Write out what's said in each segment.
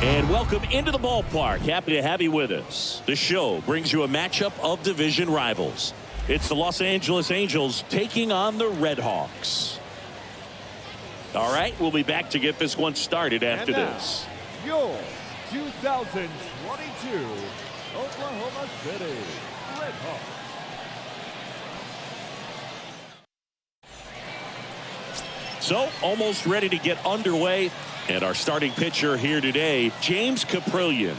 And welcome into the ballpark. Happy to have you with us. The show brings you a matchup of division rivals. It's the Los Angeles Angels taking on the Red Hawks. All right, we'll be back to get this one started after this. Your 2022 Oklahoma City Red Hawks. So, almost ready to get underway. And our starting pitcher here today, James Kaprielian.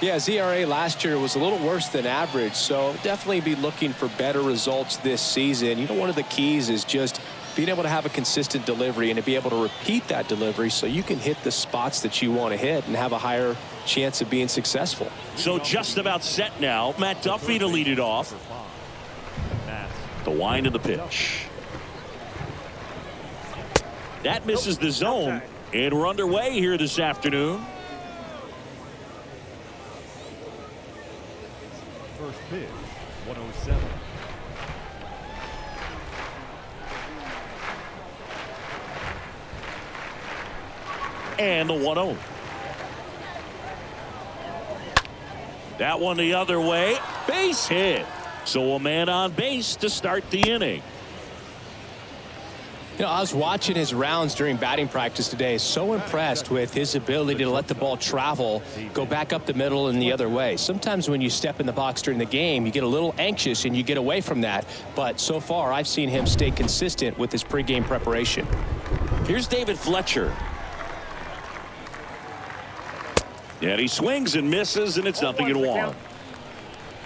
Yeah, his ERA last year was a little worse than average, so definitely be looking for better results this season. You know, one of the keys is just being able to have a consistent delivery and to be able to repeat that delivery so you can hit the spots that you want to hit and have a higher chance of being successful. So just about set now. Matt Duffy to lead it off. The wind of the pitch. That misses the zone. And we're underway here this afternoon. First pitch, 107. And the 1-0. That one the other way. Base hit. So a man on base to start the inning. You know, I was watching his rounds during batting practice today. So impressed with his ability to let the ball travel, go back up the middle and the other way. Sometimes when you step in the box during the game, you get a little anxious and you get away from that. But so far, I've seen him stay consistent with his pregame preparation. Here's David Fletcher. And he swings and misses, and it's 0-1.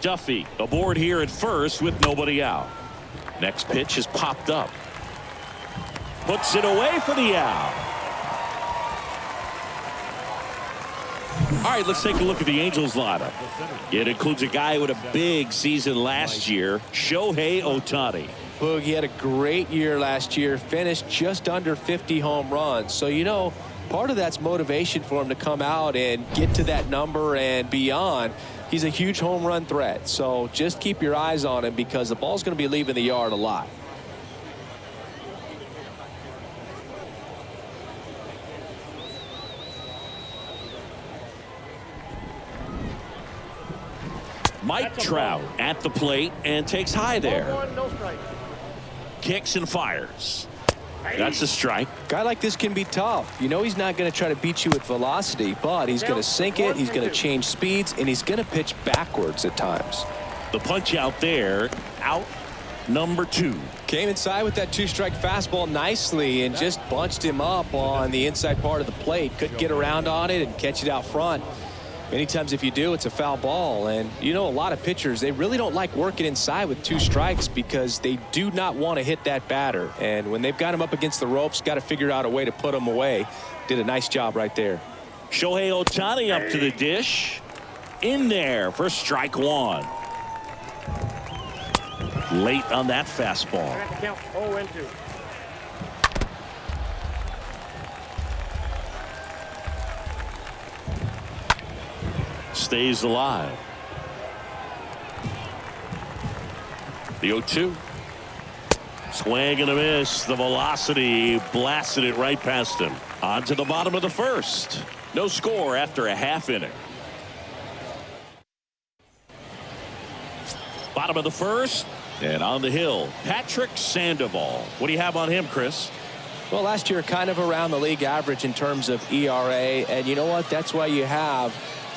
Duffy aboard here at first with nobody out. Next pitch is popped up. Puts it away for the out. All right, let's take a look at the Angels lineup. It includes a guy with a big season last year, Shohei Ohtani. Boog, he had a great year last year, finished just under 50 home runs. So, you know, part of that's motivation for him to come out and get to that number and beyond. He's a huge home run threat. So just keep your eyes on him because the ball's going to be leaving the yard a lot. Mike Trout at the plate and takes high there. Kicks and fires. That's a strike. Guy like this can be tough. You know he's not going to try to beat you with velocity, but he's going to sink it, he's going to change speeds, and he's going to pitch backwards at times. The punch out there, out number 2. Came inside with that 2-strike fastball nicely and just bunched him up on the inside part of the plate. Couldn't get around on it and catch it out front. Many times if you do, it's a foul ball. And you know, a lot of pitchers, they really don't like working inside with 2 strikes because they do not want to hit that batter. And when they've got him up against the ropes, got to figure out a way to put him away. Did a nice job right there. Shohei Ohtani up to the dish. In there for strike 1. Late on that fastball. Count 0-2. Stays alive. The 0-2. Swing and a miss. The velocity blasted it right past him. On to the bottom of the first. No score after a half inning. Bottom of the first. And on the hill, Patrick Sandoval. What do you have on him, Chris? Well, last year kind of around the league average in terms of ERA. And you know what? That's why you have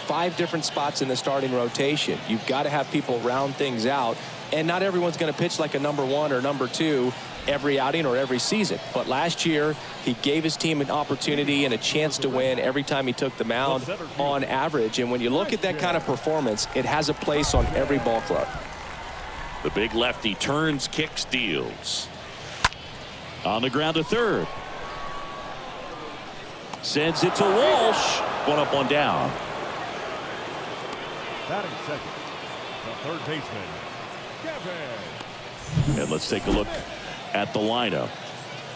5 different spots in the starting rotation. You've got to have people round things out. And not everyone's going to pitch like a number 1 or number 2 every outing or every season. But last year, he gave his team an opportunity and a chance to win every time he took the mound on average. And when you look at that kind of performance, it has a place on every ball club. The big lefty turns, kicks, deals. On the ground to third. Sends it to Walsh. 1 up, 1 down. Batting second, the third baseman, Kevin. And let's take a look at the lineup.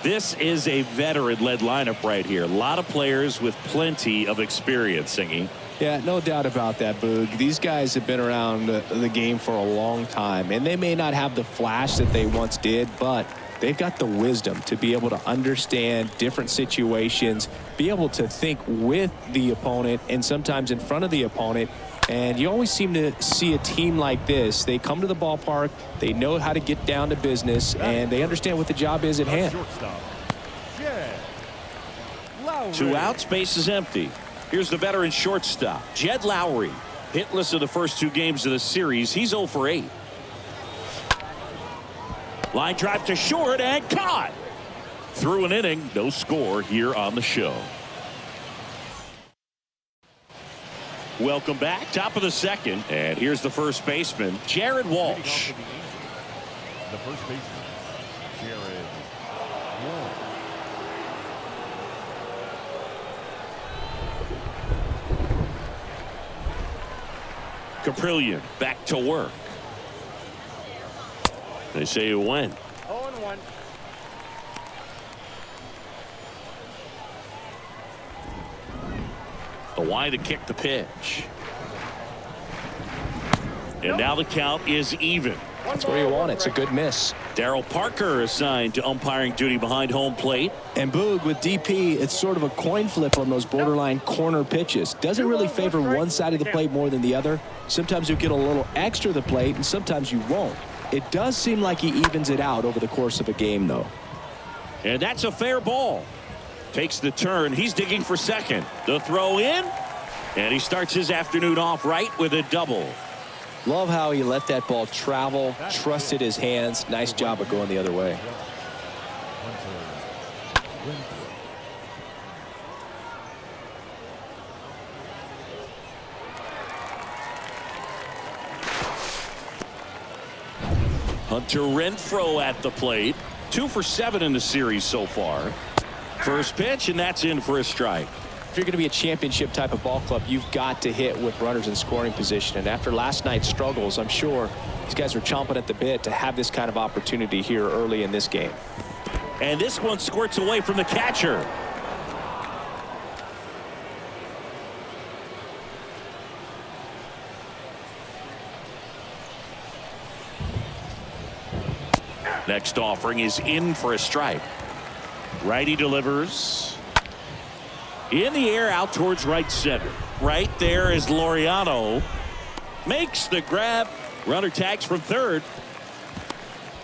This is a veteran-led lineup right here. A lot of players with plenty of experience, Singy. Yeah, no doubt about that, Boog. These guys have been around the game for a long time, and they may not have the flash that they once did, but they've got the wisdom to be able to understand different situations, be able to think with the opponent and sometimes in front of the opponent. And you always seem to see a team like this. They come to the ballpark, they know how to get down to business, and they understand what the job is at hand. Shortstop, Jed Lowry. 2 outs, base is empty. Here's the veteran shortstop, Jed Lowry. Hitless in the first 2 games of the series. He's 0 for 8. Line drive to short and caught. Through an inning, no score here on the show. Welcome back, top of the second, and here's the first baseman, Jared Walsh. The first baseman, Jared Walsh. Caprillion back to work. They say it went. 0-1. The wide to kick the pitch. And now the count is even. That's where you want it. It's a good miss. Daryl Parker assigned to umpiring duty behind home plate. And Boog, with DP, it's sort of a coin flip on those borderline corner pitches. Doesn't really favor one side of the plate more than the other. Sometimes you get a little extra the plate, and sometimes you won't. It does seem like he evens it out over the course of a game, though. And that's a fair ball. Takes the turn. He's digging for second. The throw in. And he starts his afternoon off right with a double. Love how he let that ball travel, trusted his hands. Nice job of going the other way. Hunter Renfroe at the plate. 2 for 7 in the series so far. First pitch, and that's in for a strike. If you're going to be a championship type of ball club, you've got to hit with runners in scoring position. And after last night's struggles, I'm sure these guys are chomping at the bit to have this kind of opportunity here early in this game. And this one squirts away from the catcher. Next offering is in for a strike. Righty delivers. In the air out towards right center. Right there is Laureano. Makes the grab. Runner tags from third.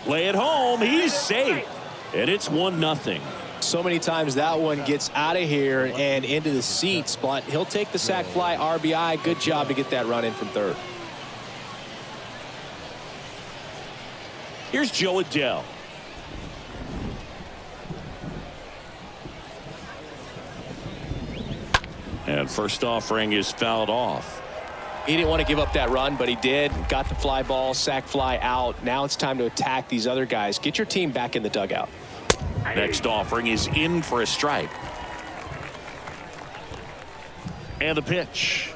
Play it home. He's safe. And it's 1-0. So many times that one gets out of here and into the seats, but he'll take the sac fly RBI. Good job to get that run in from third. Here's Joe Adell. And first offering is fouled off. He didn't want to give up that run, but he did. Got the fly ball, sac fly out. Now it's time to attack these other guys. Get your team back in the dugout. Next offering is in for a strike. And the pitch.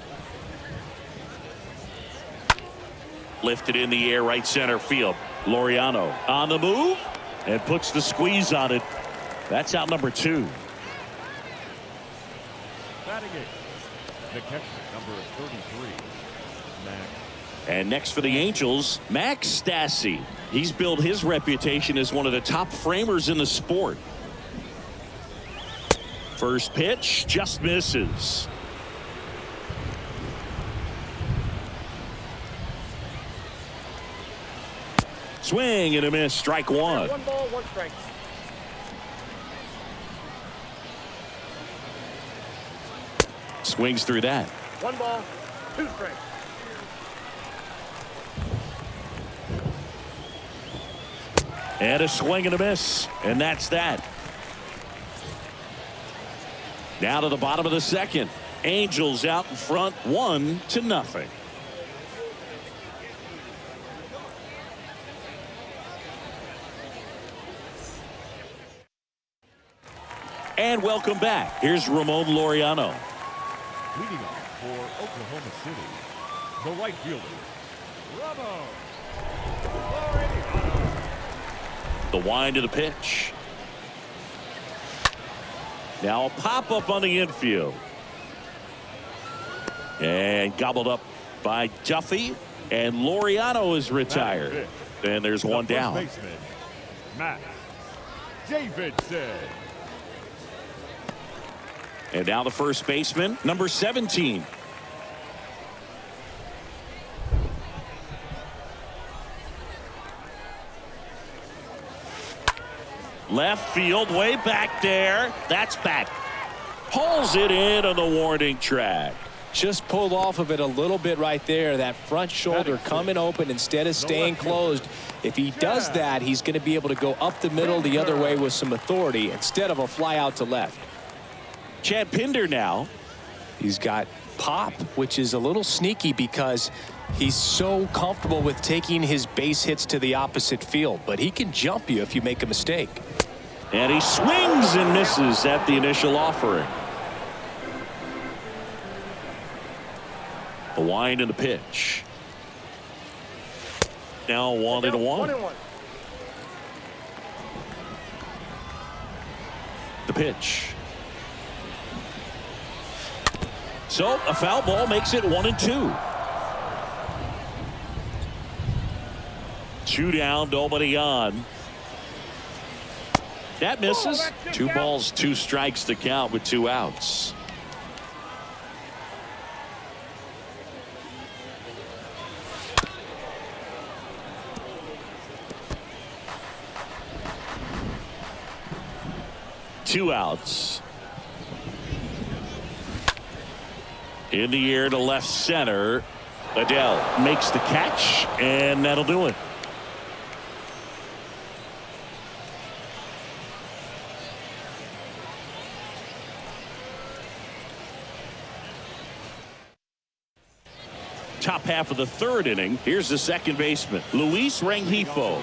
Lifted in the air, right center field. Laureano on the move and puts the squeeze on it. That's out number 2. Batting it, the catcher, number 33, Max. And next for the Angels, Max Stassi. He's built his reputation as one of the top framers in the sport. First pitch just misses. Swing and a miss, strike 1. 1 ball, 1 strike. Swings through that. 1 ball, 2 strikes. And a swing and a miss. And that's that. Now to the bottom of the second. Angels out in front 1-0. And welcome back. Here's Ramon Laureano. Leading off for Oklahoma City, the right fielder, Ramon Laureano. The wind to the pitch. Now a pop-up on the infield. And gobbled up by Duffy. And Laureano is retired. And there's one down. Baseman, Matt Davidson. And now the first baseman, number 17. Left field, way back there. That's back. Pulls it in on the warning track. Just pulled off of it a little bit right there. That front shoulder coming open instead of staying closed. If he does that, he's going to be able to go up the middle the other way with some authority instead of a fly out to left. Chad Pinder now. He's got pop, which is a little sneaky because he's so comfortable with taking his base hits to the opposite field, but he can jump you if you make a mistake. And he swings and misses at the initial offering. The wind and the pitch. Now 1-1. 1-1. The pitch. So a foul ball makes it 1-2. 2 down, nobody on. That misses. 2 balls, 2 strikes to count with 2 outs. Two outs. In the air to left center. Adell makes the catch, and that'll do it. Top half of the 3rd inning. Here's the second baseman, Luis Rengifo.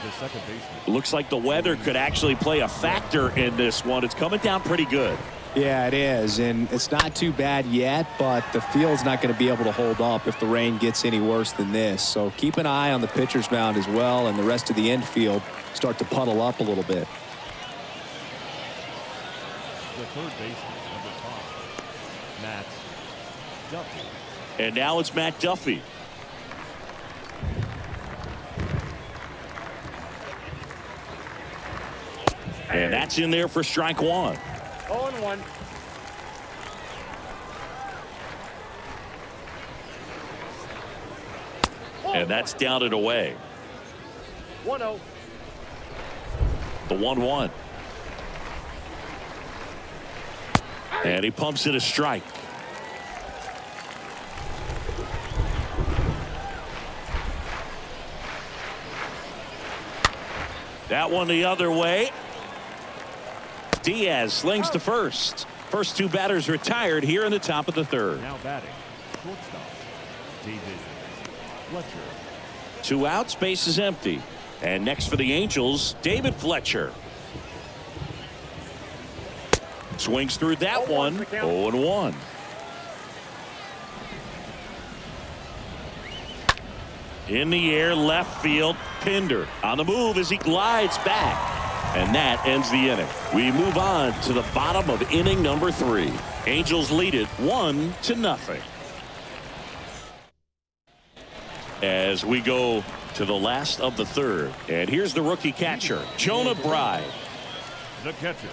The second baseman. Looks like the weather could actually play a factor in this one. It's coming down pretty good. Yeah, it is, and it's not too bad yet, but the field's not going to be able to hold up if the rain gets any worse than this. So keep an eye on the pitcher's mound as well, and the rest of the infield start to puddle up a little bit. The third baseman, number 5, Matt Duffy. And now it's Matt Duffy. And that's in there for strike 1. 0-1. And that's down and away. 1-0. The 1-1. And he pumps in a strike. That one the other way. Diaz slings to first. First 2 batters retired here in the top of the 3rd. Now batting, shortstop, David Fletcher. 2 outs, base is empty. And next for the Angels, David Fletcher. Swings through that one. 0-1. In the air, left field, Pinder on the move as he glides back. And that ends the inning. We move on to the bottom of inning number 3. Angels lead it 1-0. As we go to the last of the 3rd. And here's the rookie catcher, Jonah Bride. The catcher,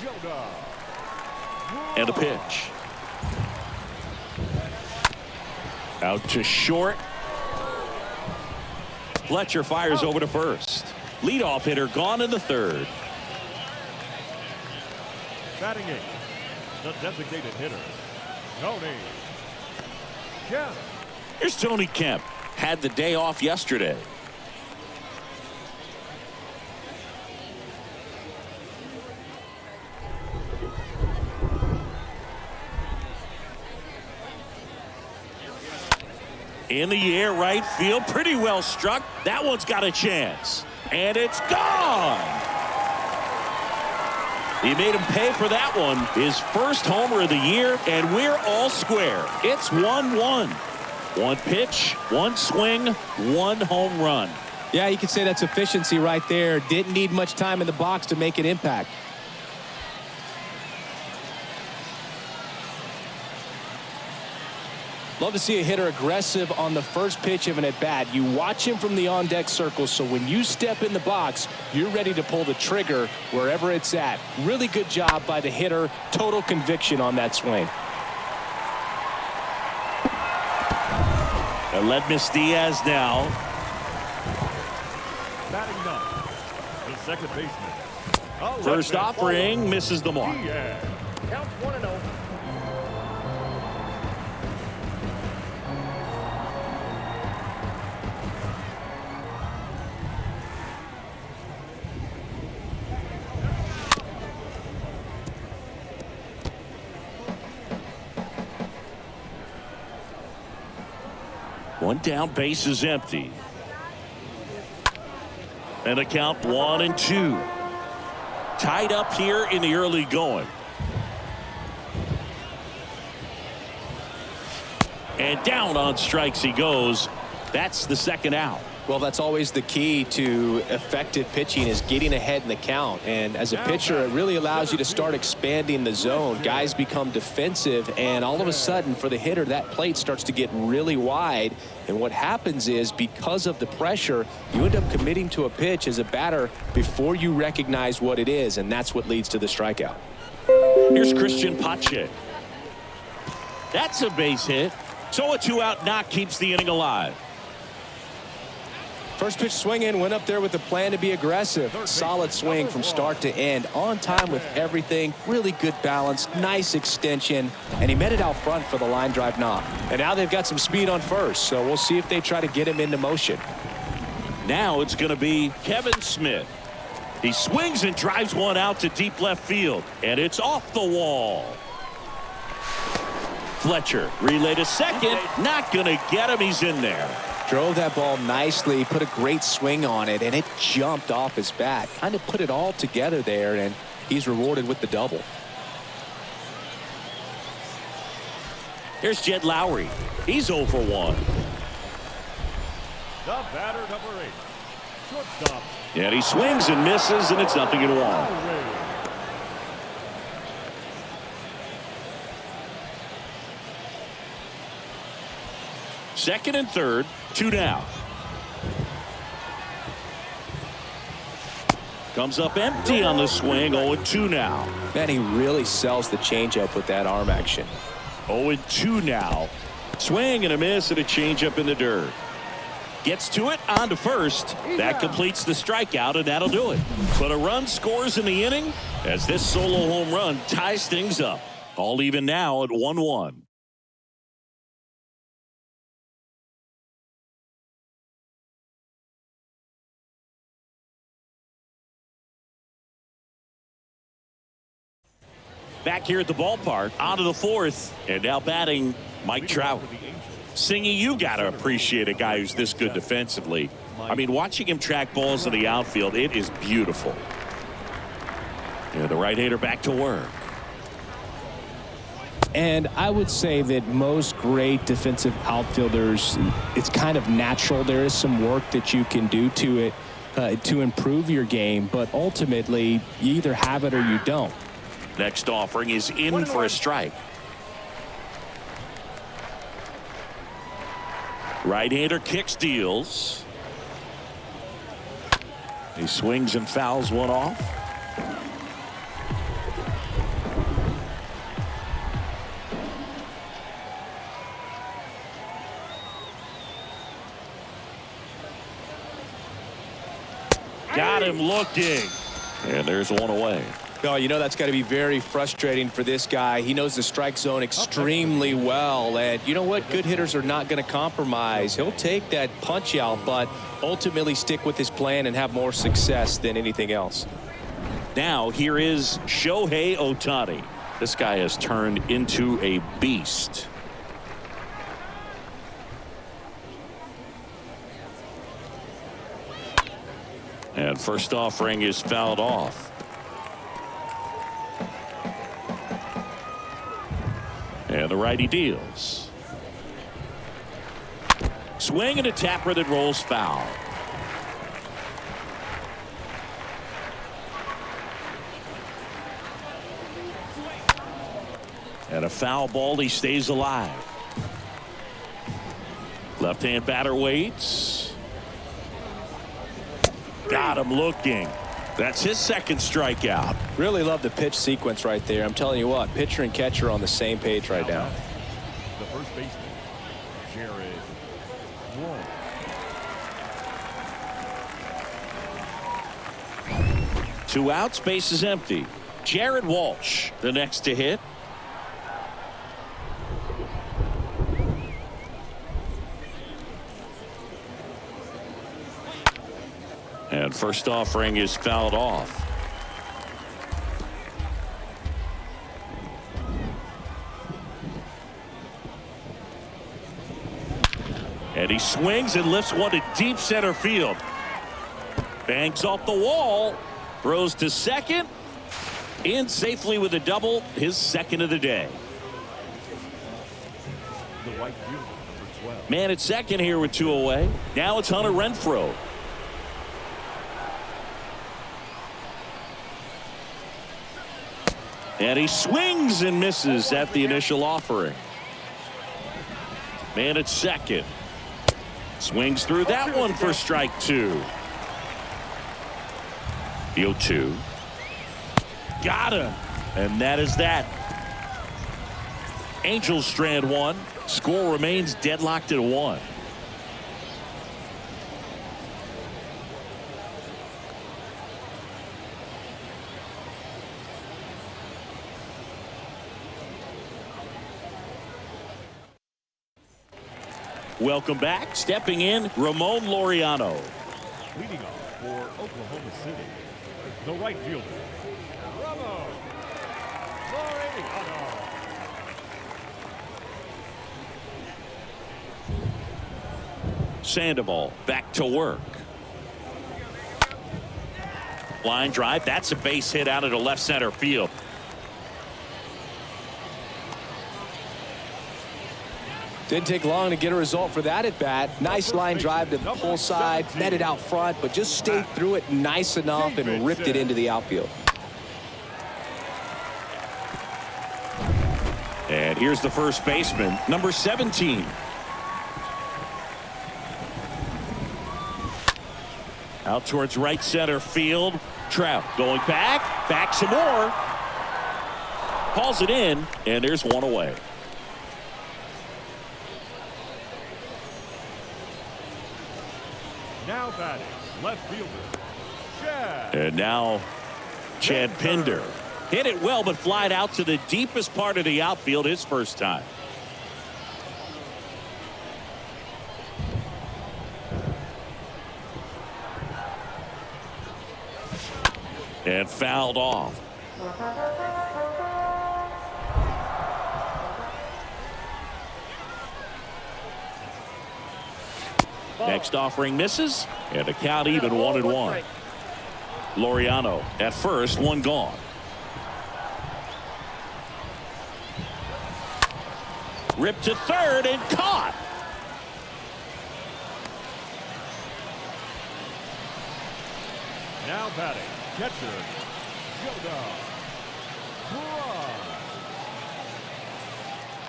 Jonah. And a pitch. Out to short. Fletcher fires over to first. Leadoff hitter gone in the 3rd. Batting 8, the designated hitter, Tony Kemp. Here's Tony Kemp. Had the day off yesterday. In the air, right field, pretty well struck. That one's got a chance. And it's gone. He made him pay for that one. His first homer of the year, and we're all square. It's 1-1. 1 pitch, 1 swing, 1 home run. Yeah, you could say that's efficiency right there. Didn't need much time in the box to make an impact. Love to see a hitter aggressive on the first pitch of an at-bat. You watch him from the on-deck circle, so when you step in the box, you're ready to pull the trigger wherever it's at. Really good job by the hitter. Total conviction on that swing. Aledmys Diaz now. Batting ninth, the second baseman. First offering misses the mark. Diaz. Counts 1-0. One down, base is empty. And a count 1-2. Tied up here in the early going. And down on strikes he goes. That's the second out. Well, that's always the key to effective pitching, is getting ahead in the count. And as a pitcher, it really allows you to start expanding the zone. Guys become defensive, and all of a sudden, for the hitter, that plate starts to get really wide. And what happens is, because of the pressure, you end up committing to a pitch as a batter before you recognize what it is, and that's what leads to the strikeout. Here's Christian Pache. That's a base hit. So a 2-out knock keeps the inning alive. First pitch swinging, went up there with the plan to be aggressive. Solid swing from start to end. On time with everything. Really good balance. Nice extension. And he met it out front for the line drive knock. And now they've got some speed on first. So we'll see if they try to get him into motion. Now it's going to be Kevin Smith. He swings and drives one out to deep left field. And it's off the wall. Fletcher relay to second. Not going to get him. He's in there. Drove that ball nicely, put a great swing on it, and it jumped off his bat. Kind of put it all together there, and he's rewarded with the double. Here's Jed Lowry. He's 0 for 1. The batter, number 8. Shortstop. And he swings and misses, and it's 0-1. Lowry. Second and third, 2 down. Comes up empty on the swing. 0-2 now. Man, he really sells the changeup with that arm action. 0-2 now. Swing and a miss and a changeup in the dirt. Gets to it, on to first. That completes the strikeout, and that'll do it. But a run scores in the inning as this solo home run ties things up. All even now at 1-1. Back here at the ballpark, on to the fourth, and now batting Mike Trout. Singy, you got to appreciate a guy who's this good defensively. I mean, watching him track balls in the outfield, it is beautiful. Yeah, the right-hander back to work. And I would say that most great defensive outfielders, it's kind of natural. There is some work that you can do to it to improve your game, but ultimately, you either have it or you don't. Next offering is in for a strike. Right-hander kicks, deals. He swings and fouls one off. Got him looking. And there's one away. Oh, you know that's got to be very frustrating for this guy. He knows the strike zone extremely well. And you know what? Good hitters are not going to compromise. He'll take that punch out, but ultimately stick with his plan and have more success than anything else. Now here is Shohei Ohtani. This guy has turned into a beast. And first offering is fouled off. And the righty deals. Swing and a tapper that rolls foul. And a foul ball. He stays alive. Left-hand batter waits. Got him looking. That's his second strikeout. Really love the pitch sequence right there. I'm telling you what, pitcher and catcher are on the same page right now. The first baseman, Jared Walsh. 2 outs, base is empty. Jared Walsh, the next to hit. And first offering is fouled off. And he swings and lifts one to deep center field. Bangs off the wall. Throws to second. In safely with a double. His second of the day. The right fielder, number 12. Man at second here with 2 away. Now it's Hunter Renfroe. And he swings and misses at the initial offering. Man at second. Swings through that one for strike 2. The 0-2. Got him. And that is that. Angels strand 1. Score remains deadlocked at 1. Welcome back. Stepping in, Ramon Laureano. Leading off for Oklahoma City, the right fielder, Ramon Laureano. Sandoval back to work. Line drive. That's a base hit out into left center field. Didn't take long to get a result for that at bat. Nice line drive to the pull side, netted out front, but just stayed through it nice enough and ripped it into the outfield. And here's the first baseman, number 17. Out towards right center field. Trout going back some more. Calls it in, and there's one away. Now batting, left fielder, Chad. And now Chad Pinder. Hit it well, but flied out to the deepest part of the outfield his first time. And fouled off. Next offering misses, and the count even 1-1. Laureano at first, one gone. Ripped to third and caught. Now batting, catcher, Jonah Bride.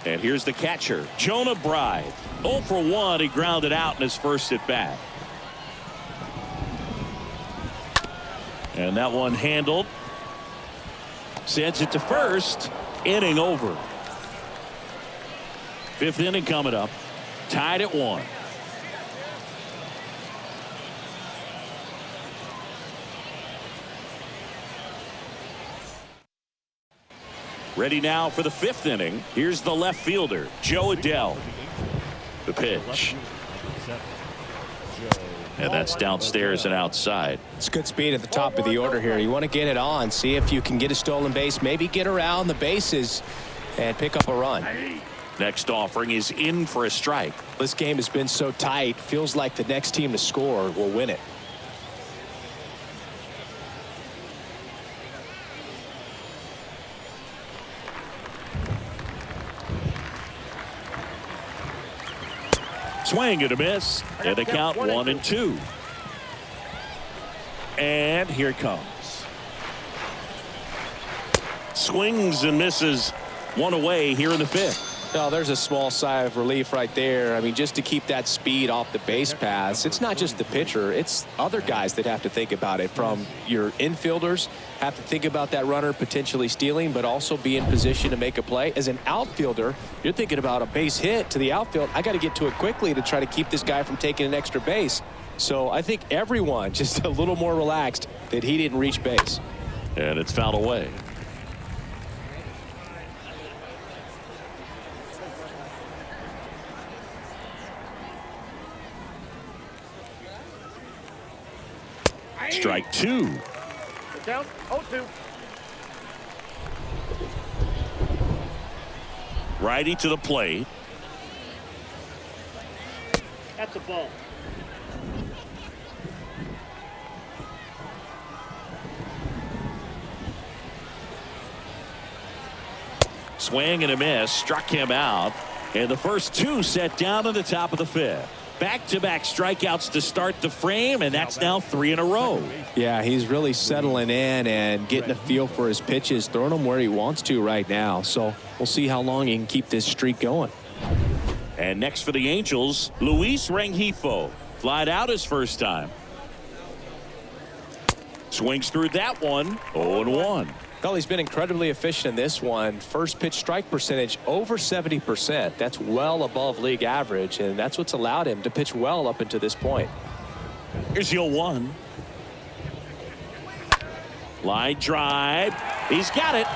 And here's the catcher, Jonah Bride. 0 for 1. He grounded out in his first at bat. And that one handled. Sends it to first. Inning over. 5th inning coming up. Tied at 1. Ready now for the 5th inning. Here's the left fielder, Joe Adell. The pitch. And that's downstairs and outside. It's good speed at the top of the order here. You want to get it on, see if you can get a stolen base, maybe get around the bases and pick up a run. Next offering is in for a strike. This game has been so tight, feels like the next team to score will win it. Swing and a miss, and a count 1-2. And here it comes. Swings and misses. One away here in the 5th. No, there's a small sigh of relief right there. I mean, just to keep that speed off the base paths, it's not just the pitcher, it's other guys that have to think about it. From your infielders have to think about that runner potentially stealing, but also be in position to make a play. As an outfielder, you're thinking about a base hit to the outfield. I got to get to it quickly to try to keep this guy from taking an extra base. So I think everyone just a little more relaxed that he didn't reach base. And it's fouled away. Strike two. Get down. 0-2. Righty to the plate. That's a ball. Swing and a miss. Struck him out. And the first two set down at the top of the fifth. Back-to-back strikeouts to start the frame, and that's now 3 in a row. Yeah, he's really settling in and getting a feel for his pitches, throwing them where he wants to right now. So we'll see how long he can keep this streak going. And next for the Angels, Luis Rengifo. Flied out his first time. Swings through that one. 0-1. Well, he's been incredibly efficient in this one. First pitch strike percentage over 70%. That's well above league average, and that's what's allowed him to pitch well up until this point. Here's the 0-1. Line drive. He's got it.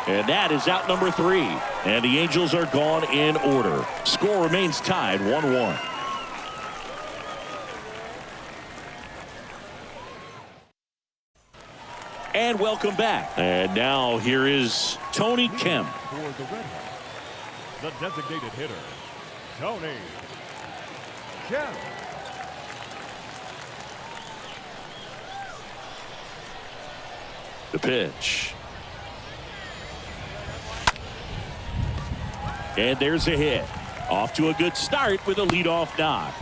And that is out number 3. And the Angels are gone in order. Score remains tied 1-1. And welcome back. And now here is Tony Kemp. For the Red Hawks, the designated hitter, Tony Kemp. The pitch. And there's a hit. Off to a good start with a leadoff knock.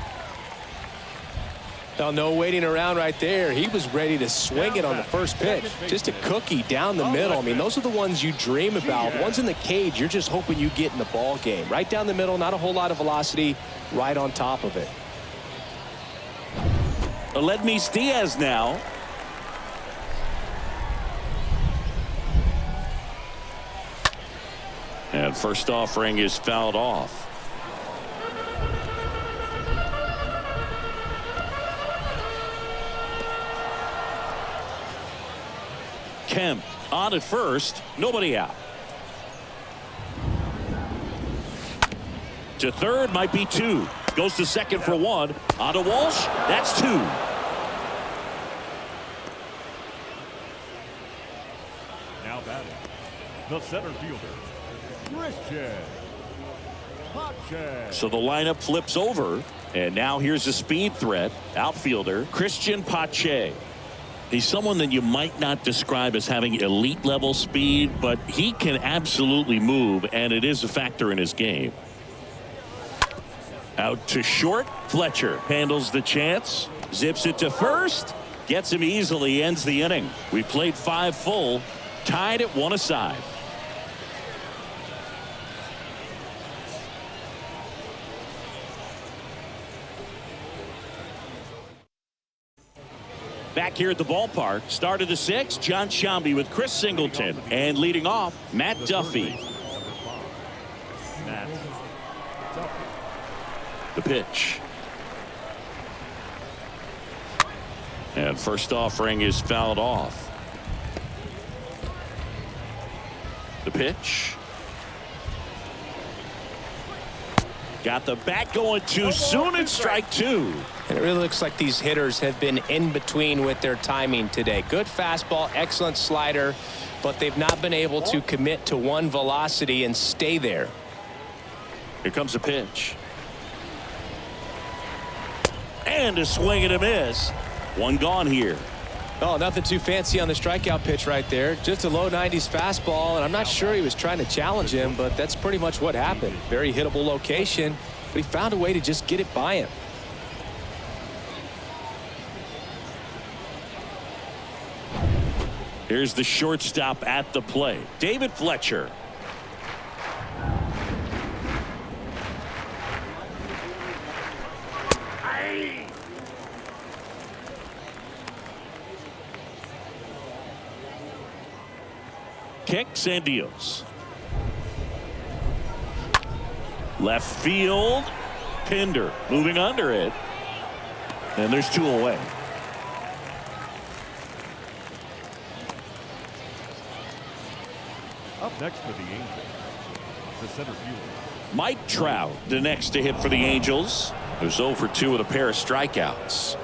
Now, no waiting around right there. He was ready to swing it on the first pitch. Just a cookie down the middle. I mean, those are the ones you dream about. Ones in the cage, you're just hoping you get in the ball game. Right down the middle, not a whole lot of velocity, right on top of it. Aledmys Diaz now. And first offering is fouled off. Kemp on at first, nobody out. To third, might be 2. Goes to second for 1. On to Walsh, that's 2. Now batting, the center fielder, Christian Pache. So the lineup flips over, and now here's a speed threat. Outfielder Christian Pache. He's someone that you might not describe as having elite level speed, but he can absolutely move, and it is a factor in his game. Out to short. Fletcher handles the chance, zips it to first, gets him easily, ends the inning. We played 5 full, tied at 1 aside. Back here at the ballpark, start of the 6th, John Sciambi with Chris Singleton, and leading off, Matt Duffy. Matt Duffy. The pitch. And first offering is fouled off. The pitch. Got the bat going too soon, and strike 2. And it really looks like these hitters have been in between with their timing today. Good fastball, excellent slider, but they've not been able to commit to one velocity and stay there. Here comes a pitch. And a swing and a miss. 1 gone here. Oh, nothing too fancy on the strikeout pitch right there. Just a low 90s fastball, and I'm not sure he was trying to challenge him, but that's pretty much what happened. Very hittable location, but he found a way to just get it by him. Here's the shortstop at the plate, David Fletcher. Kicks and deals. Left field. Pinder moving under it. And there's 2 away. Up next for the Angels, the center fielder. Mike Trout, the next to hit for the Angels. There's 0 for 2 with a pair of strikeouts.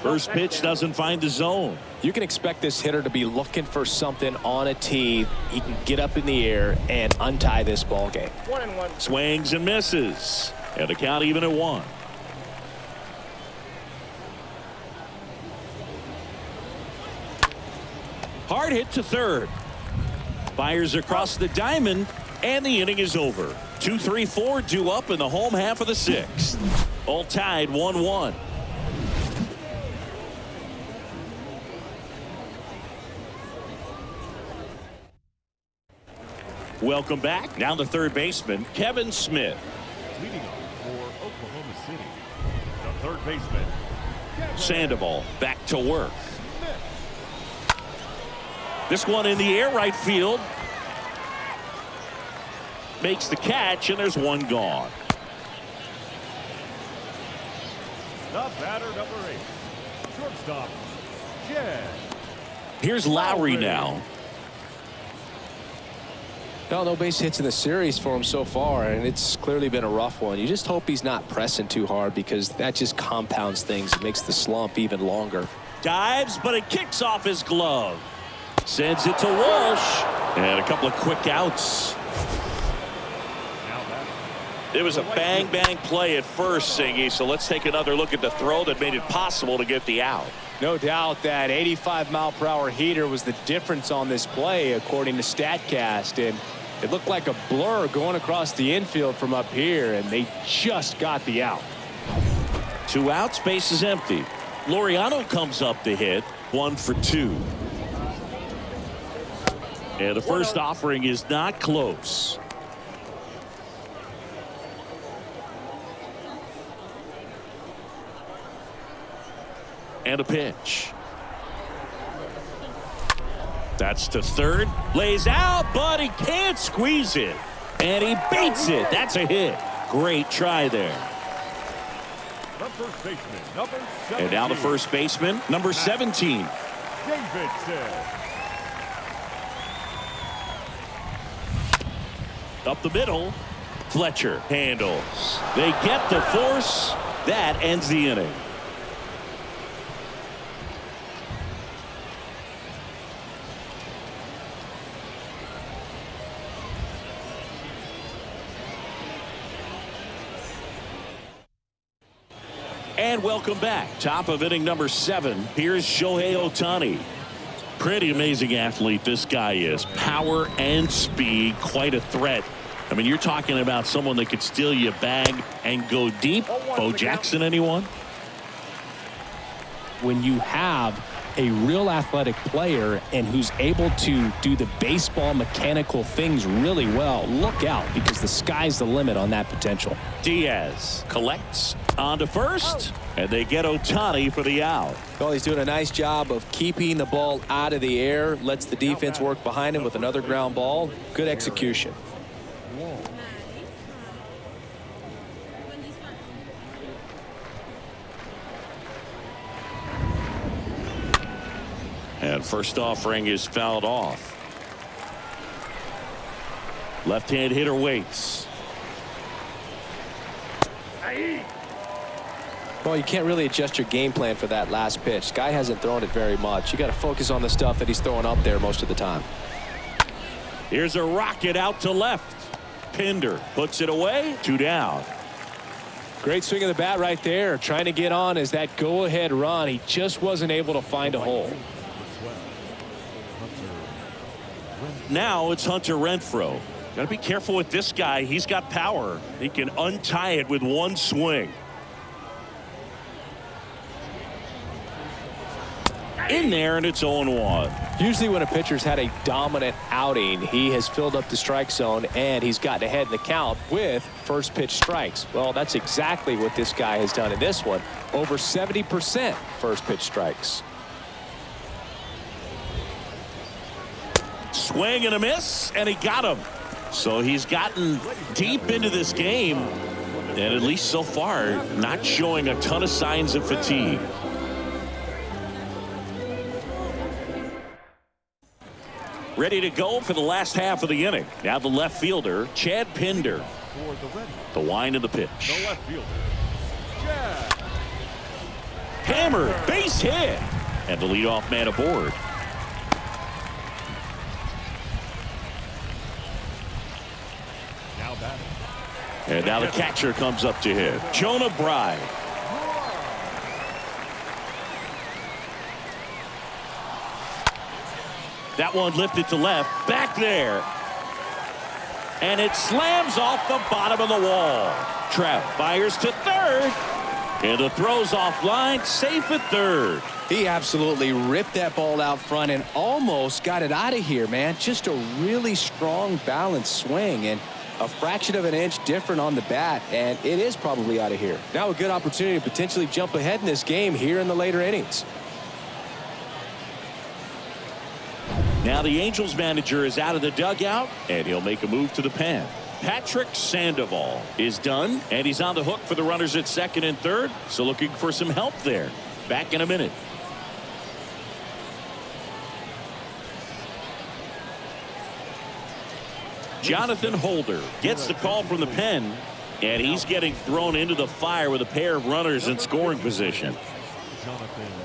First pitch doesn't find the zone. You can expect this hitter to be looking for something on a tee. He can get up in the air and untie this ball game. 1-1. Swings and misses. And the count even at 1. Hard hit to third. Fires across the diamond, and the inning is over. 2, 3, 4 due up in the home half of the 6th. All tied 1-1. Welcome back. Now the third baseman, Kevin Smith. Leading off for Oklahoma City, the third baseman, Sandoval back to work. This one in the air, right field. Makes the catch, and there's 1 gone. The batter, number 8, shortstop, Jed. Here's Lowry now. No base hits in the series for him so far, and it's clearly been a rough one. You just hope he's not pressing too hard, because that just compounds things. It makes the slump even longer. Dives, but it kicks off his glove. Sends it to Walsh. And a couple of quick outs. Now that It was a bang play at first, Singy, so let's take another look at the throw that made it possible to get the out. No doubt that 85-mile-per-hour heater was the difference on this play, according to StatCast. And it looked like a blur going across the infield from up here, and they just got the out. 2 outs, base is empty. Laureano comes up to hit. 1 for 2. And the first offering is not close. And a pitch. That's to third. Lays out, but he can't squeeze it. And he beats it. That's a hit. Great try there. the first baseman, number 17. And now the first baseman, number 17. Davidson. Up the middle. Fletcher handles. They get the force. That ends the inning. And welcome back. Top of inning number 7. Here's Shohei Ohtani. Pretty amazing athlete this guy is. Power and speed. Quite a threat. I mean, you're talking about someone that could steal you a bag and go deep. Bo Jackson, anyone? When you have a real athletic player and who's able to do the baseball mechanical things really well, look out, because the sky's the limit on that potential. Diaz collects on to first, and they get Ohtani for the out. Well, he's doing a nice job of keeping the ball out of the air, lets the defense work behind him with another ground ball. Good execution. And first offering is fouled off. Left-hand hitter waits. Well, you can't really adjust your game plan for that last pitch. Guy hasn't thrown it very much. You got to focus on the stuff that he's throwing up there most of the time. Here's a rocket out to left. Pinder puts it away. 2 down. Great swing of the bat right there, trying to get on as that go-ahead run. He just wasn't able to find a hole. Now it's Hunter Renfroe. Got to be careful with this guy. He's got power. He can untie it with one swing. In there, and it's 0-1. Usually when a pitcher's had a dominant outing, he has filled up the strike zone and he's gotten ahead in the count with first pitch strikes. Well, that's exactly what this guy has done in this one. Over 70% first pitch strikes. Swing and a miss, and he got him. So he's gotten deep into this game, and at least so far, not showing a ton of signs of fatigue. Ready to go for the last half of the inning. Now the left fielder, Chad Pinder. For the Red Hawks, The wind of the pitch. the left fielder, Chad. Hammered, base hit, and the leadoff man aboard. Now batting, And now the catcher comes up to hit. Jonah Bride. That one lifted to left. Back there. And it slams off the bottom of the wall. Trout fires to third. And the throw's offline. Safe at third. He absolutely ripped that ball out front and almost got it out of here, man. Just a really strong, balanced swing, and a fraction of an inch different on the bat, and it is probably out of here. Now a good opportunity to potentially jump ahead in this game here in the later innings. Now the Angels manager is out of the dugout, and he'll make a move to the pen. Patrick Sandoval is done, and he's on the hook for the runners at second and third, so looking for some help there. Back in a minute. Jonathan Holder gets the call from the pen, and he's getting thrown into the fire with a pair of runners in scoring position. Jonathan Holder.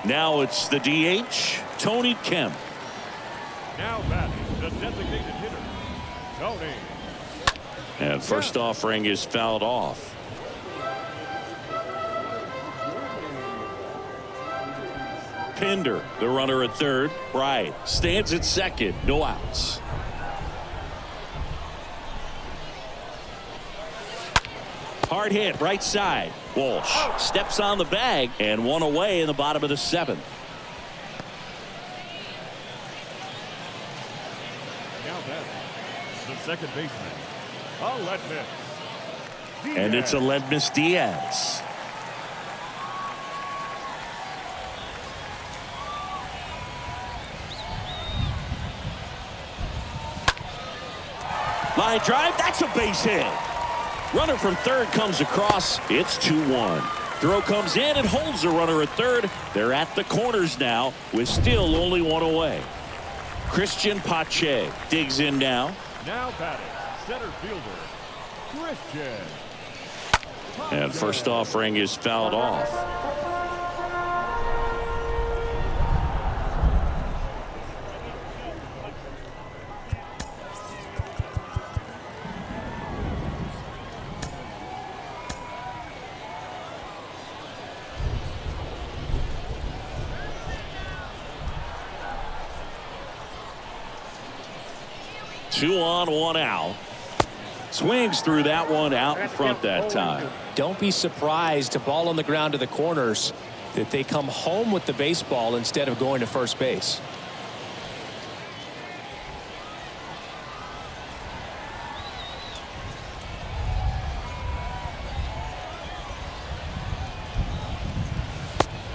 Now it's the DH, Tony Kemp. Now batting, the designated hitter, Tony. And first offering is fouled off. Pinder, the runner at third. Bright stands at second. No outs. Hard hit right side. Walsh steps on the bag and one away in the bottom of the seventh. Now batting, the second baseman, Aledmys. And it's Aledmys Diaz. Line drive, that's a base hit. Runner from third comes across. It's 2-1. Throw comes in and holds the runner at third. They're at the corners now with still only one away. Christian Pache digs in now. Now batting, center fielder, Christian. And first offering is fouled off. Two on, one out. Swings through that one out in front that time. Don't be surprised to ball on the ground to the corners that they come home with the baseball instead of going to first base.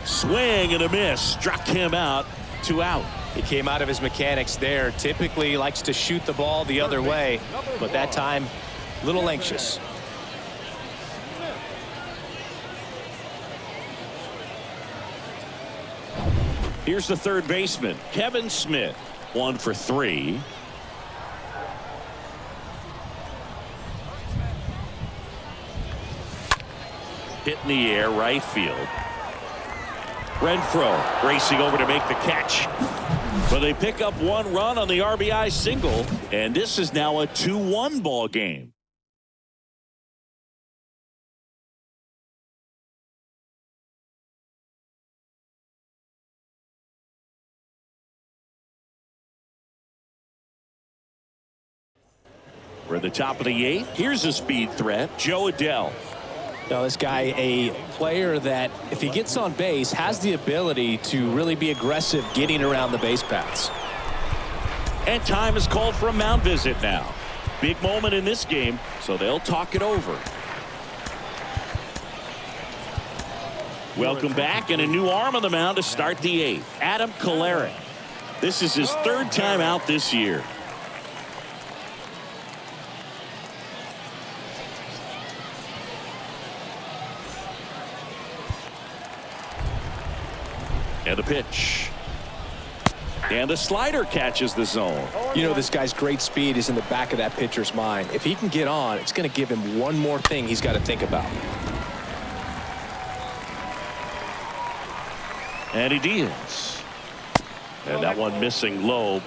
Swing and a miss. Struck him out. 2 out. He came out of his mechanics there. Typically likes to shoot the ball the other way, but that time a little anxious. Here's the third baseman, Kevin Smith. 1 for 3. Hit in the air, right field. Renfroe racing over to make the catch. But they pick up 1 run on the RBI single, and this is now a 2-1 ball game. We're at the top of the 8th. Here's a speed threat, Joe Adell. Now this guy, a player that if he gets on base has the ability to really be aggressive getting around the base paths. And time is called for a mound visit now. Big moment in this game, so they'll talk it over. Welcome back, and a new arm on the mound to start the 8th. Adam Kolarek. This is his 3rd time out this year. And the pitch. And the slider catches the zone. You know, this guy's great speed is in the back of that pitcher's mind. If he can get on, it's going to give him one more thing he's got to think about. And he deals. And that one missing low.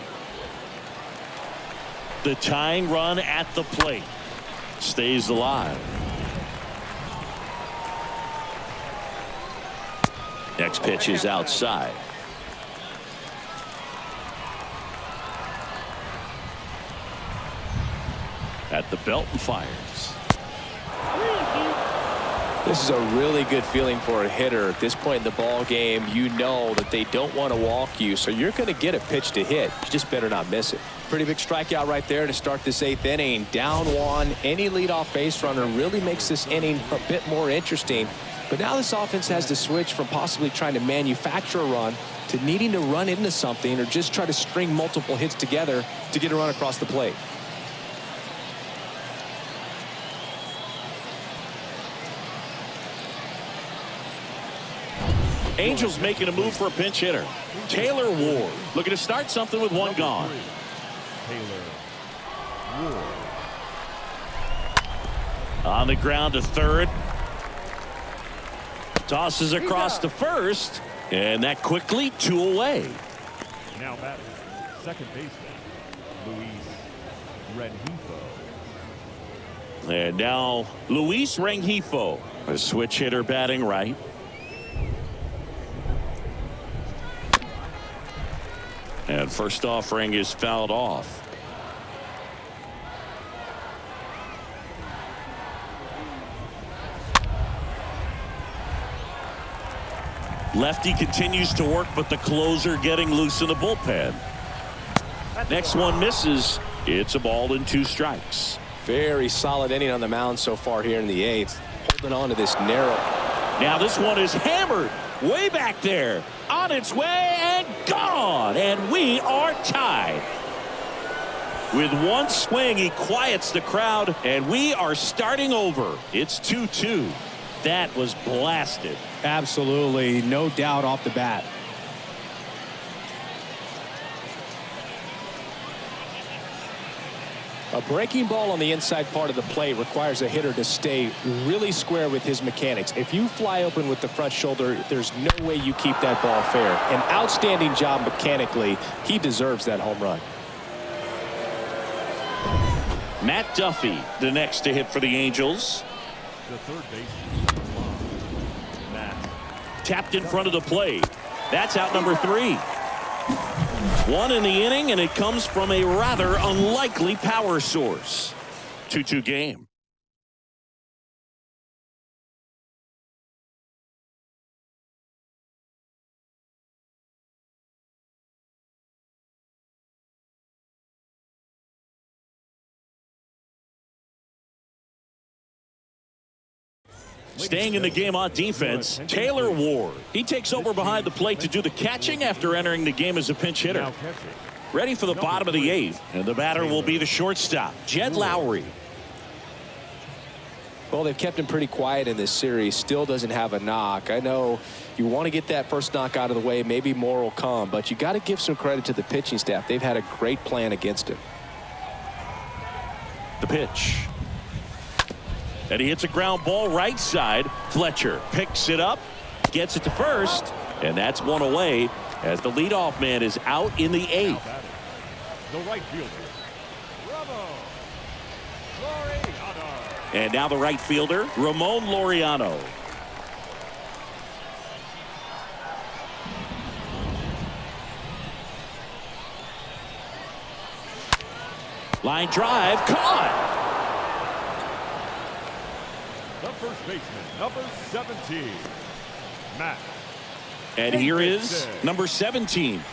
The tying run at the plate stays alive. Next pitch is outside. At the belt and fires. This is a really good feeling for a hitter at this point in the ball game. You know that they don't want to walk you, so you're going to get a pitch to hit. You just better not miss it. Pretty big strikeout right there to start this 8th inning. Down 1. Any leadoff base runner really makes this inning a bit more interesting. But now this offense has to switch from possibly trying to manufacture a run to needing to run into something or just try to string multiple hits together to get a run across the plate. Angels making a move for a pinch hitter. Taylor Ward looking to start something with one gone. Taylor Ward. On the ground to 3rd. Tosses across to 1st. And that quickly 2 away. Now batting, second baseman, Luis Rengifo. And now Luis Rengifo, a switch hitter batting right. And first offering is fouled off. Lefty continues to work, but the closer getting loose in the bullpen. Next one misses. It's a ball and 2 strikes. Very solid inning on the mound so far here in the 8th. Holding on to this narrow. Now this one is hammered way back there. On its way and gone. And we are tied. With one swing, he quiets the crowd, and we are starting over. It's 2-2. That was blasted. Absolutely, no doubt off the bat. A breaking ball on the inside part of the plate requires a hitter to stay really square with his mechanics. If you fly open with the front shoulder, there's no way you keep that ball fair. An outstanding job mechanically. He deserves that home run. Matt Duffy, the next to hit for the Angels. The third baseman, Matt. Tapped in front of the plate. That's out number 3. 1 in the inning, and it comes from a rather unlikely power source. 2-2 game. Staying in the game on defense, Taylor Ward. He takes over behind the plate to do the catching after entering the game as a pinch hitter. Now catching. Ready for the bottom of the 8th, and the batter will be the shortstop, Jed Lowry. Well, they've kept him pretty quiet in this series. Still doesn't have a knock. I know you want to get that first knock out of the way. Maybe more will come, but you got to give some credit to the pitching staff. They've had a great plan against him. The pitch. And he hits a ground ball right side. Fletcher picks it up, gets it to first, and that's 1 away as the leadoff man is out in the 8th. The right fielder, Ramon Laureano. And now the right fielder, Ramon Laureano. Line drive, caught. The first baseman, number 17, Matt. And here is number 17.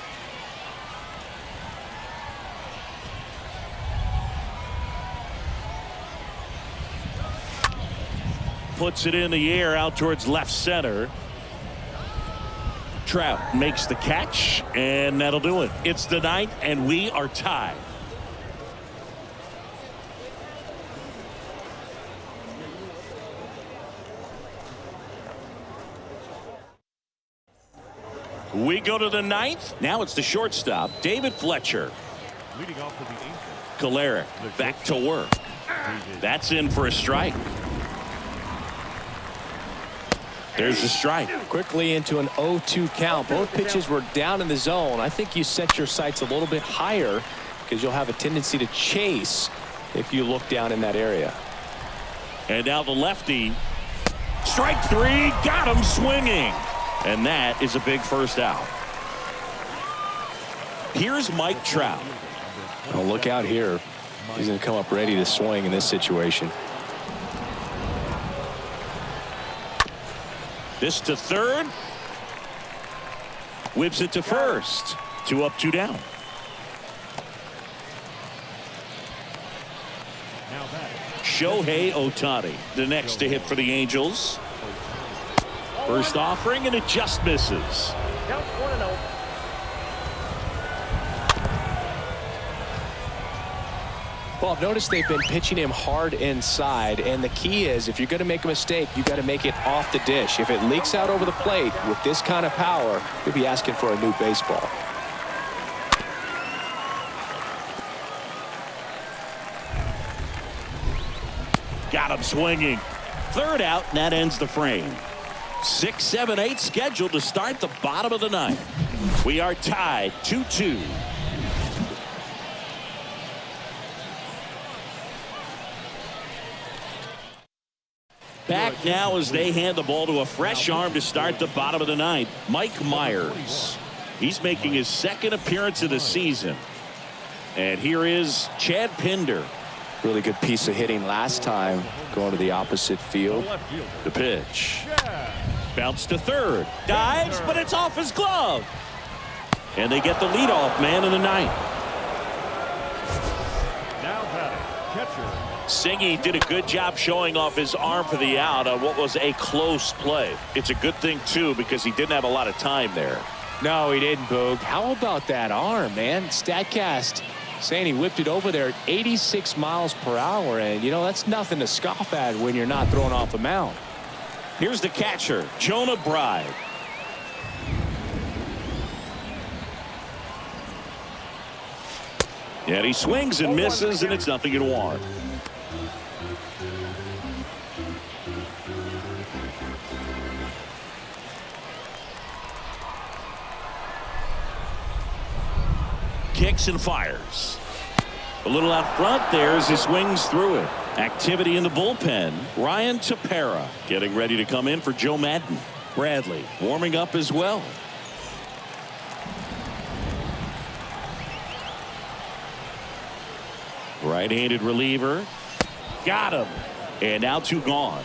puts it in the air out towards left center. Trout makes the catch, and that'll do it. It's the ninth, and we are tied. We go to the ninth. Now it's the shortstop, David Fletcher. Leading off for the Angels. Kolarek back to work. That's in for a strike. There's the strike. Quickly into an 0-2 count. Both pitches were down in the zone. I think you set your sights a little bit higher because you'll have a tendency to chase if you look down in that area. And now the lefty. Strike three. Got him swinging. And that is a big first out. Here's Mike Trout. Oh, look out here. He's going to come up ready to swing in this situation. This to third. Whips it to first. 2 up, 2 down. Now back. Shohei Ohtani, the next to hit for the Angels. First offering, and it just misses. Count 1-0. Well, I've noticed they've been pitching him hard inside, and the key is if you're going to make a mistake, you got to make it off the dish. If it leaks out over the plate with this kind of power, you'll be asking for a new baseball. Got him swinging. Third out, and that ends the frame. 6, 7, 8 scheduled to start the bottom of the ninth. We are tied 2-2. Back now as they hand the ball to a fresh arm to start the bottom of the ninth. Mike Myers. He's making his second appearance of the season. And here is Chad Pinder. Really good piece of hitting last time, going to the opposite field. Left fielder. The pitch. Yeah. Bounce to third. Dives, but it's off his glove. And they get the leadoff man in the ninth. Now batting. Catcher. Singy did a good job showing off his arm for the out on what was a close play. It's a good thing, too, because he didn't have a lot of time there. No, he didn't, Boog. How about that arm, man? StatCast saying he whipped it over there at 86 miles per hour, and, you know, that's nothing to scoff at when you're not throwing off the mound. Here's the catcher, Jonah Bride. And he swings and misses, and it's 0-1. Kicks and fires. A little out front there as he swings through it. Activity in the bullpen. Ryan Tepera getting ready to come in for Joe Madden. Bradley warming up as well. Right-handed reliever. Got him. And now 2 gone.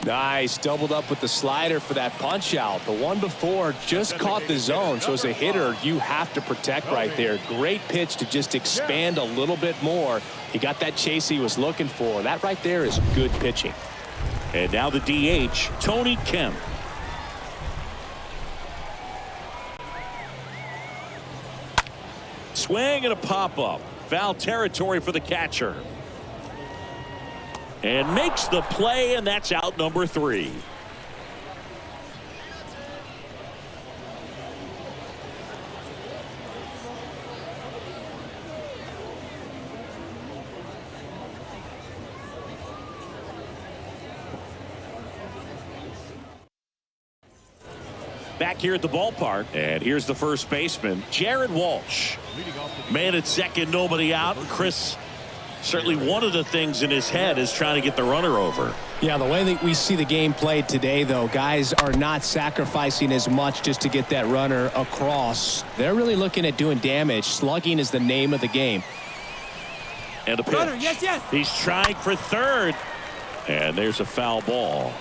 Nice. Doubled up with the slider for that punch out. The one before just caught the zone. So as a hitter, you have to protect right there. Great pitch to just expand a little bit more. He got that chase he was looking for. That right there is good pitching. And now the DH, Tony Kemp. Swing and a pop-up. Foul territory for the catcher. And makes the play, and that's out number 3. Back here at the ballpark, and here's the first baseman, Jared Walsh. Man at second, nobody out. Chris, certainly one of the things in his head is trying to get the runner over. Yeah, the way that we see the game played today, though, guys are not sacrificing as much just to get that runner across. They're really looking at doing damage. Slugging is the name of the game. And a pitch. Runner, yes. He's trying for third. And there's a foul ball.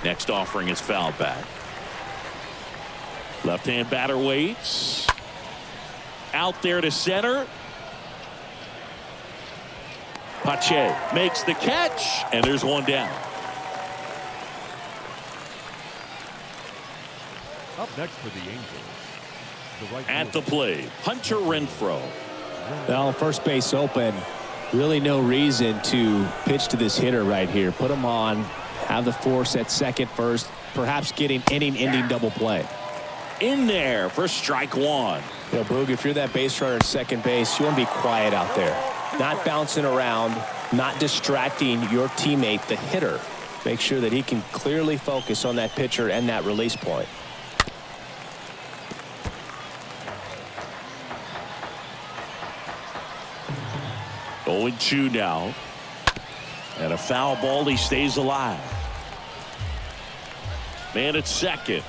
Next offering is fouled back. Left-hand batter waits. Out there to center. Pache makes the catch, and there's one down. Up next for the Angels, the right At the fielder. plate, Hunter Renfroe. Well, first base open. Really no reason to pitch to this hitter right here. Put him on, have the force at second first, perhaps getting inning-ending double play. In there for strike one. You know, Boog, if you're that base runner at second base, you want to be quiet out there. Not bouncing around, not distracting your teammate, the hitter. Make sure that he can clearly focus on that pitcher and that release point. Oh, 0-2 now. And a foul ball. He stays alive. Man at second.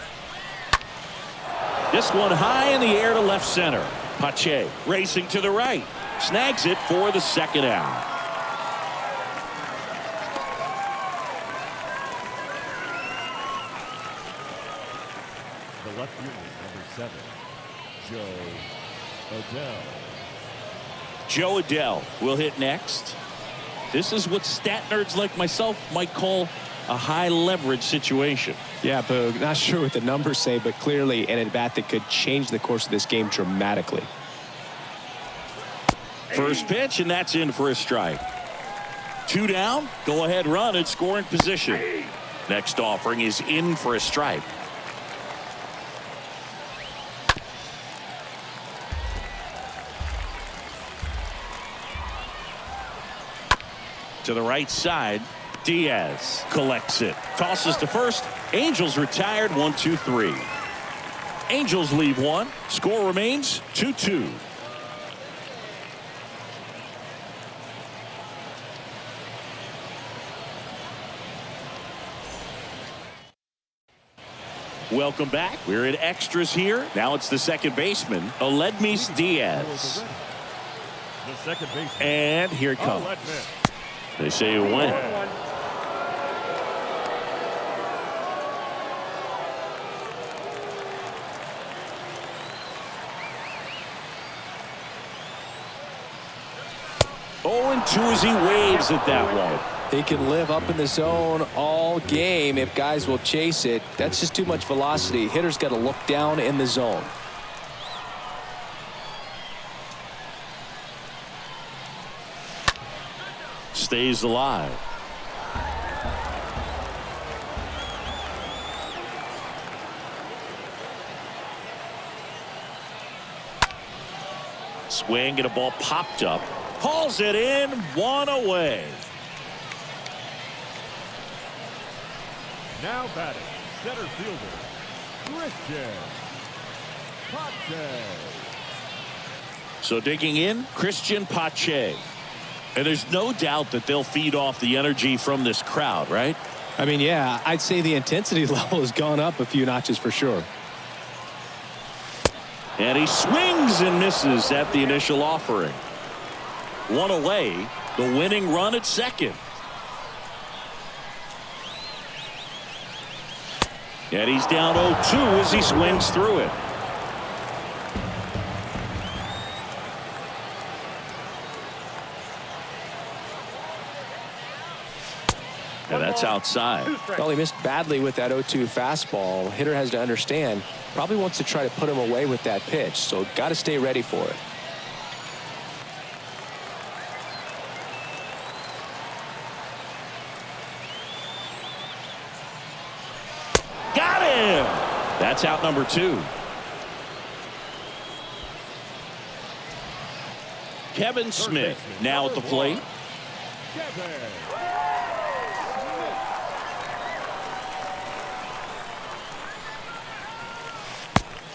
This one high in the air to left center. Pache racing to the right. Snags it for the second out. The left fielder, number 7, Joe Adell. Joe Adell will hit next. This is what stat nerds like myself might call a high leverage situation. Yeah, Boog, not sure what the numbers say, but clearly an at-bat that could change the course of this game dramatically. First pitch, and that's in for a strike. 2 down, go ahead run at scoring position. Next offering is in for a strike. To the right side, Diaz collects it, tosses to first. Angels retired 1-2-3. Angels leave one. Score remains 2-2. Welcome back. We're at extras here. Now it's the second baseman, Aledmys Diaz. The second baseman. And here it comes. Aledmys. They say a win. Oh, and 2 as he waves at that one. He can live up in the zone all game if guys will chase it. That's just too much velocity. Hitter's got to look down in the zone. Stays alive. Swing and a ball popped up. Hauls it in, 1 away. Now batting, center fielder, Christian Pache. So digging in, Christian Pache. And there's no doubt that they'll feed off the energy from this crowd, right? I mean, yeah, I'd say the intensity level has gone up a few notches for sure. And he swings and misses at the initial offering. 1 away, the winning run at second. And he's down 0-2 as he swings through it. And that's outside. Well, he missed badly with that 0-2 fastball. Hitter has to understand, probably wants to try to put him away with that pitch, so got to stay ready for it. Got him! That's out number 2. Kevin Smith now at the plate. Kevin.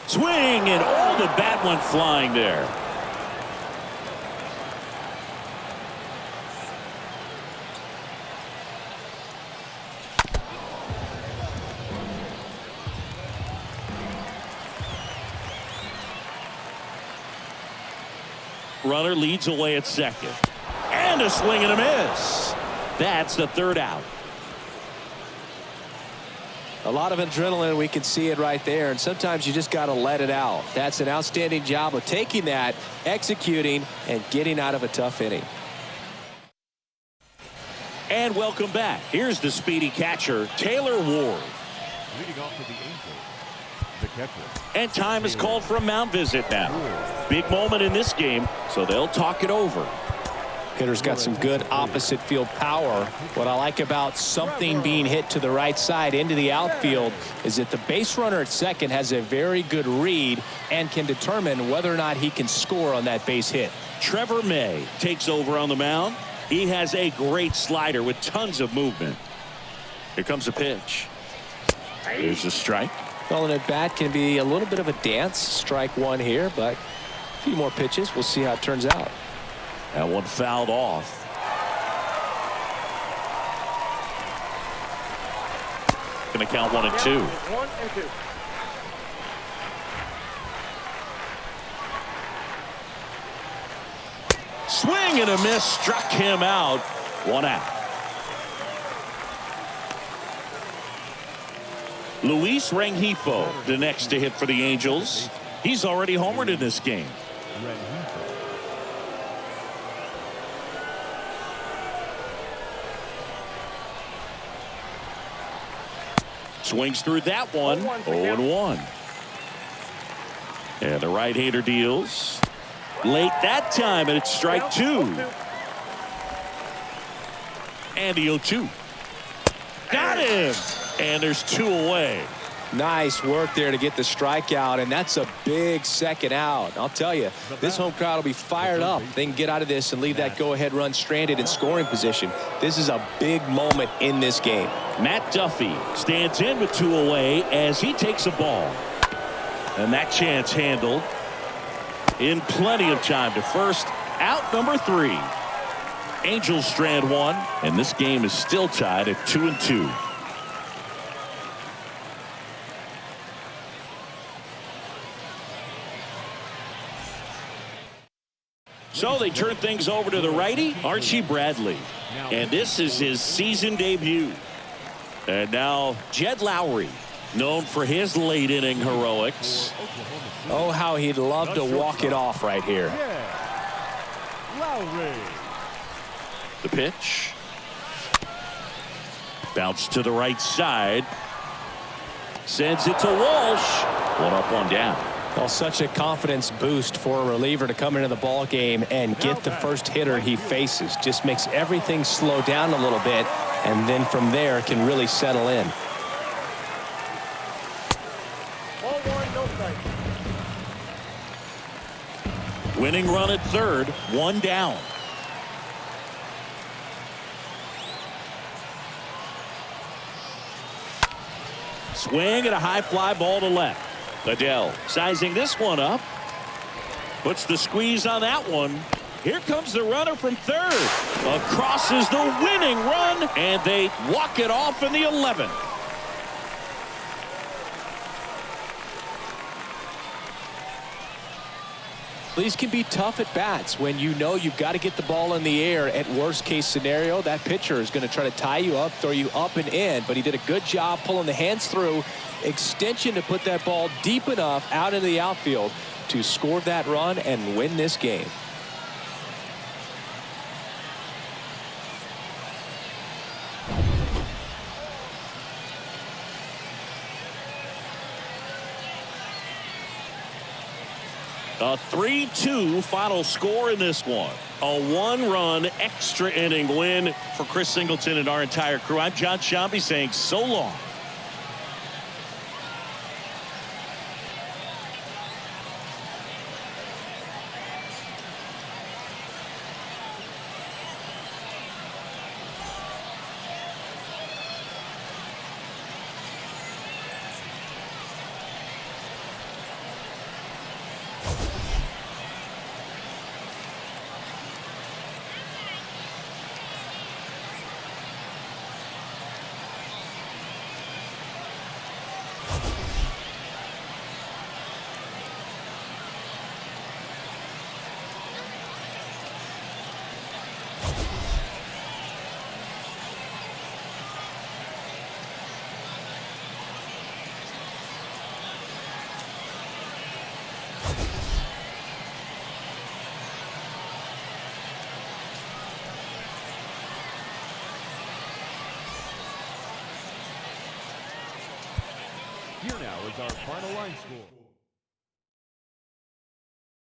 Swing, and all the bat went flying there. Runner leads away at second. And a swing and a miss. That's the third out. A lot of adrenaline, we can see it right there, and sometimes you just got to let it out. That's an outstanding job of taking that, executing, and getting out of a tough inning. And welcome back. Here's the speedy catcher, Taylor Ward. Leading off for the Angels, the catcher. And time is called for a mound visit now. Big moment in this game, so they'll talk it over. Hitter's got some good opposite field power. What I like about something being hit to the right side into the outfield is that the base runner at second has a very good read and can determine whether or not he can score on that base hit. Trevor May takes over on the mound. He has a great slider with tons of movement. Here comes a pitch. Here's a strike. Calling it bat can be a little bit of a dance. Strike one here, but a few more pitches. We'll see how it turns out. That one fouled off. Going to count 1 and 2. 1 and 2. Swing and a miss, struck him out. 1 out. Luis Rengifo, the next to hit for the Angels. He's already homered in this game. Swings through that one. 0-1. And the right-hander deals. Late that time, and it's strike 2. And the 0-2. Got him. And there's 2 away. Nice work there to get the strikeout, and that's a big second out. I'll tell you, this home crowd will be fired up. They can get out of this and leave that go-ahead run stranded in scoring position. This is a big moment in this game. Matt Duffy stands in with 2 away as he takes a ball. And that chance handled in plenty of time to first. Out number 3. Angels strand 1, and this game is still tied at 2 and 2. So they turn things over to the righty, Archie Bradley. And this is his season debut. And now Jed Lowry, known for his late inning heroics. Oh, how he'd love to walk it off right here. Lowry. The pitch. Bounce to the right side. Sends it to Walsh. 1 up, 1 down. Well, such a confidence boost for a reliever to come into the ball game and get the first hitter he faces. Just makes everything slow down a little bit, and then from there can really settle in. Ball 1, no strike. Winning run at third, 1 down. Swing and a high fly ball to left. Adele sizing this one up. Puts the squeeze on that one. Here comes the runner from third. Across is the winning run, and they walk it off in the 11th. These can be tough at bats when you know you've got to get the ball in the air. At worst case scenario, that pitcher is going to try to tie you up, throw you up and in, but he did a good job pulling the hands through. Extension to put that ball deep enough out into the outfield to score that run and win this game. A 3-2 final score in this one. A 1-run extra inning win for Chris Singleton and our entire crew. I'm John Sciambi saying so long. Here now is our final line score.